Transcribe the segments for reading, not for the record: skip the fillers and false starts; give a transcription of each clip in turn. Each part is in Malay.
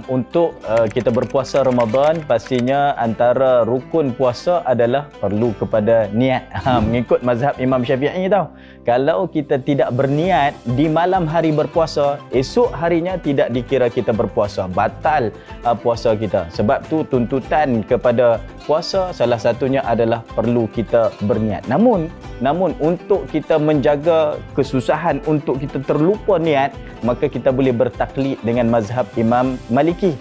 Untuk kita berpuasa Ramadan, pastinya antara rukun puasa adalah perlu kepada niat. Mengikut mazhab Imam Syafi'i tau. Kalau kita tidak berniat di malam hari berpuasa, esok harinya tidak dikira kita berpuasa. Batal puasa kita. Sebab tu tuntutan kepada puasa salah satunya adalah perlu kita berniat. Namun untuk kita menjaga kesusahan untuk kita terlupa niat, maka kita boleh bertaklid dengan mazhab Imam Maliki.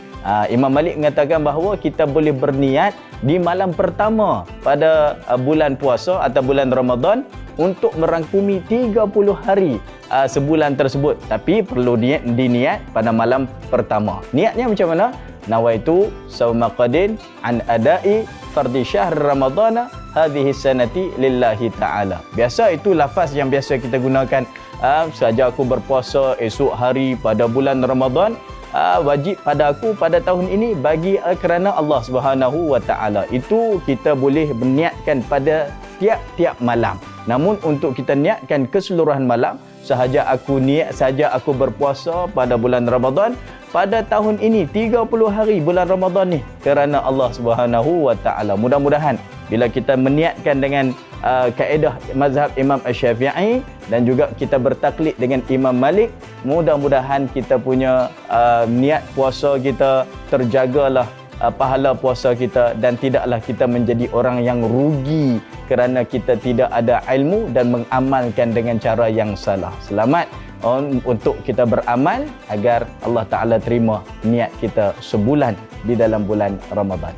Imam Malik mengatakan bahawa kita boleh berniat di malam pertama pada bulan puasa atau bulan Ramadan untuk merangkumi 30 hari sebulan tersebut. Tapi perlu diniat pada malam pertama. Niatnya macam mana? Nawaitu sawma qadin an adai fardi syahr ramadana hadhihi sanati lillahi ta'ala. Biasa itu lafaz yang biasa kita gunakan. Saja aku berpuasa esok hari pada bulan Ramadan, wajib pada aku pada tahun ini bagi kerana Allah Subhanahu wa taala. Itu kita boleh berniatkan pada tiap-tiap malam. Namun untuk kita niatkan keseluruhan malam, sahaja aku berpuasa pada bulan Ramadan pada tahun ini 30 hari bulan Ramadan ni kerana Allah Subhanahu wa taala. Mudah-mudahan bila kita meniatkan dengan kaedah mazhab Imam Syafi'i dan juga kita bertaklid dengan Imam Malik, mudah-mudahan kita punya niat puasa kita terjagalah, pahala puasa kita, dan tidaklah kita menjadi orang yang rugi kerana kita tidak ada ilmu dan mengamalkan dengan cara yang salah. Selamat untuk kita beramal agar Allah Ta'ala terima niat kita sebulan di dalam bulan Ramadan.